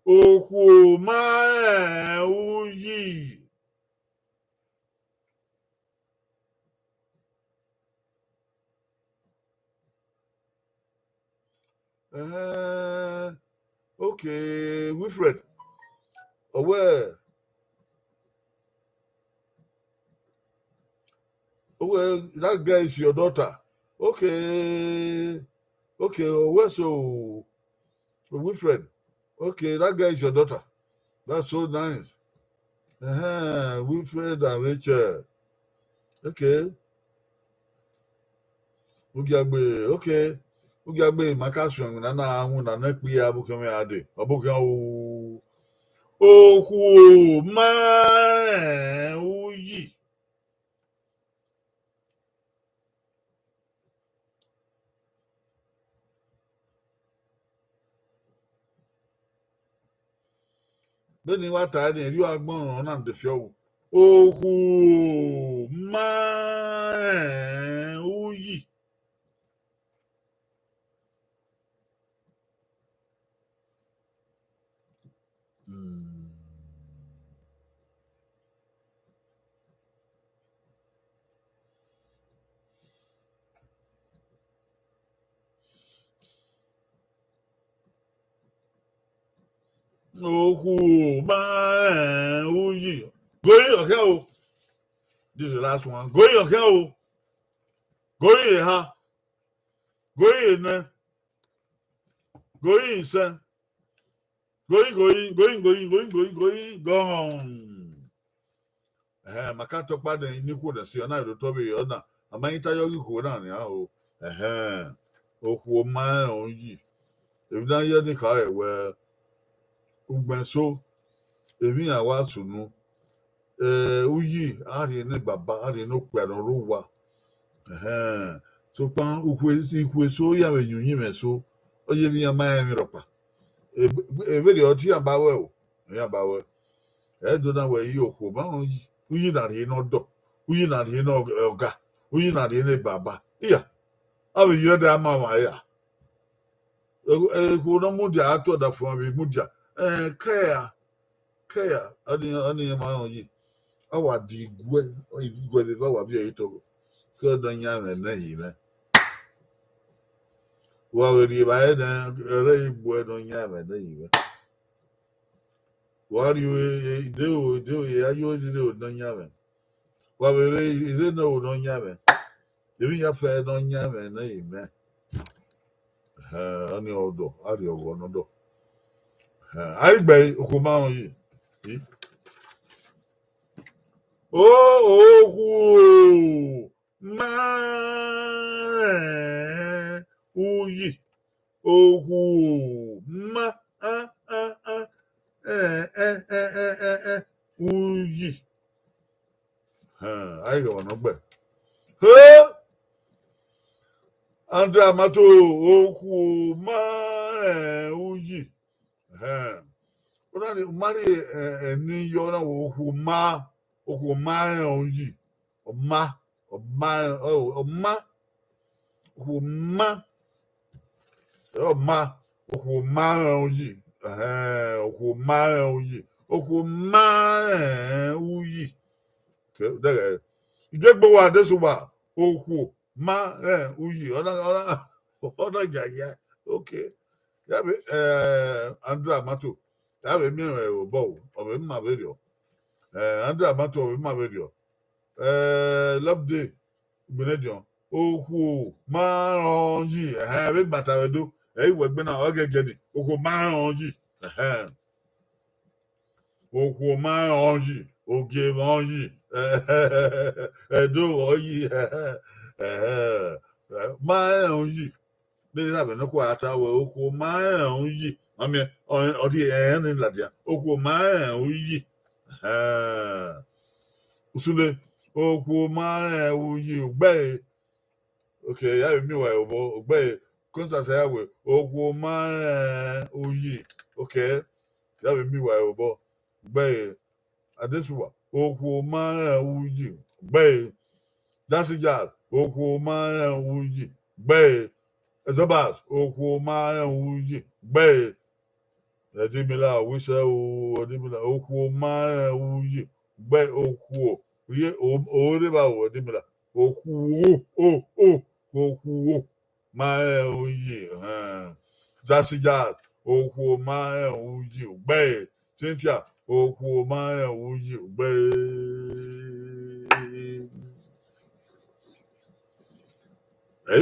Oku ma uyi. Okay, Wilfred. Where? Well, that guy is your daughter. Okay. Where so? Wilfred. Okay, that guy is your daughter. That's so nice. Wilfred and Rachel. Okay. Okay. Ugagbe makasyon na anwu na nekpi ya bukeme ade. Obukan o. Oku ma uyi. Beni wata ni eri agbon na nde fio. Oku ma uyi. Oku ma uyi. Going okay o. This is the last one. Going okay o. Going ha. Going ne. Going sen. Going. Gone. Maka tokpa de ni ku de si ona do to be ona. Amayita yogi ku na ni ha o. Oku ma uyi. If dan ye ni ka e we ugbenso èmi àwa sùnú uyi ari ní bàbá ari ní pẹ̀rọ ló wà so pan ikwe so ya we nyunyi me so oye bi ya ma mi ropa ebe de oti abawe o ya bawe do na we yi okwo ba uyi na ri no do uyi na ri no oga uyi na ri ní bàbá iya awe yi de ama wa ya who no mudia ato da from me mudia care ani ma on yi awa di igwe de wa bi eto ko do nya na yi na wa we di ba e na re igwe do nya na yi wa ri we de ya yo di do nya me wa we re ide no do nya me de ya fe do nya me na yi me ani odo ari ogo no do ai gbe ko ma on yi Oghe ma uyi oghe ma uyi ai go no gbe Andra amato oghe ma uyi ona ni mari ni yo na oghe ma uyi ọma uyi uyi daga igegbo wa desuba okwu ma uyi ona jaja okay ya be Andrew Amato ya be mi obo obe mma video Andrew Amato obe mma video Lobde Benedion okwu ma yi be batawedo we gbe na oge jedi okwu ma yi okwu ma yi oge ma yi edo oyi ma yi be na be no kwa ata we okwu ma yi ami odi ni ladia okwu ma yi usule okwu ma yi gbe okay ya mi wa obo gbe concert ya we okwu ma yi okay ya mi wa obo gbe adesuwa okwu ma yi gbe dasija okwu ma yi gbe ezobas okwu ma yi gbe edimila wise odimila okwu ma yi gbe okwu rie ore ba odimila okwu okwu ma yi dasija okwu ma yi gbe Cynthia okwu ma yi gbe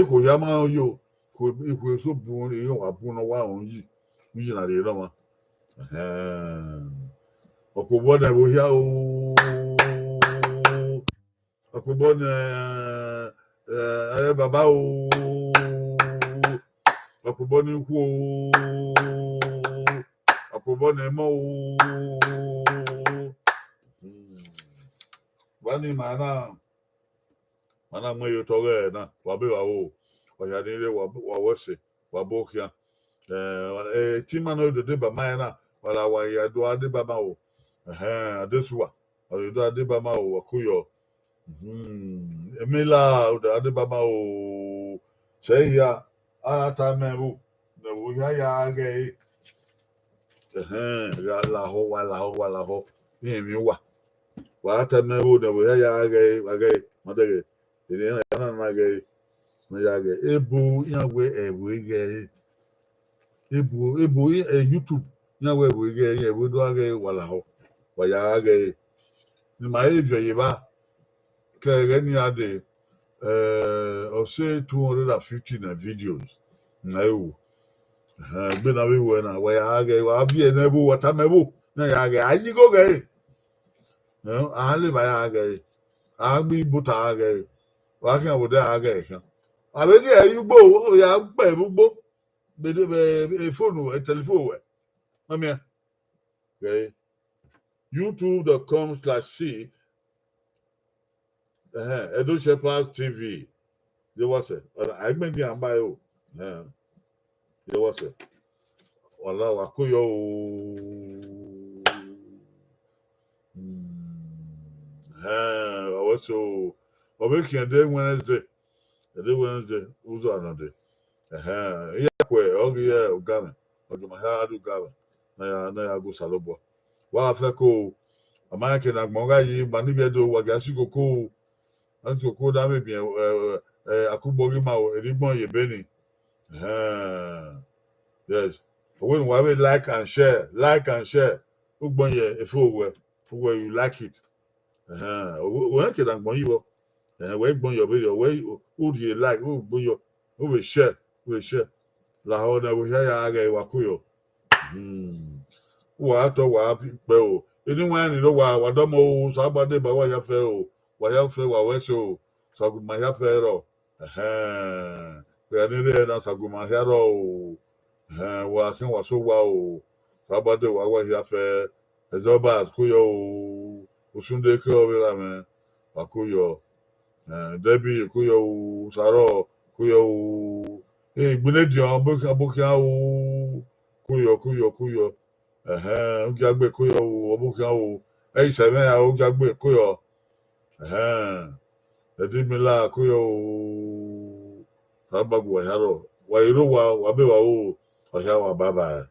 ko ya ma yo ko iku so bu ni yo wa bu no wa on yi na le ro ma okubo na bo ya o okubo na baba o okubo ni ku o okubo na mo o bani mana mo yo toge na wa be wa o wa ya ni le wa wose wa bo kia ti mano de ba mai na wala wa ya do ade ba ma o adesuwa o do ade ba ma o akuyo emila o do ade ba ma o se ya ata mebu na wo ya ge la ho ni mi wa ata mebu na wo ya ge madege ni na ge ya ge ebu yawe ge ebu YouTube yawe ebu ge ebu do ge wala ho wa ya ge ni ma evie ye ba ke ni ade o say 250 na videos na ewu be na we na wa ya ge wa bi na ebu wata mebu na ya ge ayi go ge ale ba ya ge agbi buta ge wa kan wo da ge kan abedi ayugbo o ya gbe gbogbo be phone telephone mami okay youtube.com/c Edo Shepherds TV they was it agbenti an buy o they was it wala wa koyo also o be kin dey Wednesday uzo anode Yeah, Oghe, yeah, Ugame. Oghe, my heart, Ugame. Na ya go salobo. Wa afeko, American Agmonga yi, Manibiedo, Wagashi Koko, Asiko, Dame, bien, Akubori Mao, Edigbon Yebeni. Yes. When we like and share, Ugbon ye, if you like it. When can Agbon you? Where gbon your video, where who do you like? Who gbon your, who will share, La Hoda, we hear Aga Wakuyo. Wa to wa pe o anyone ni lo wa do mo sabade ba wa ya fe o wa we so saguma ya fe ro pe ani re na saguma ya ro o wa sin wa so wa o sabade wa ya fe ezoba ku yo o osunde ke o ra me wa ku yo debi ku yo saro ku yo gbele di on bo ka o ku yo oge agbe koyo obuka o sebe ya oge agbe koyo edimila koyo sabagu wa haro wa iro wa be wa o wa baba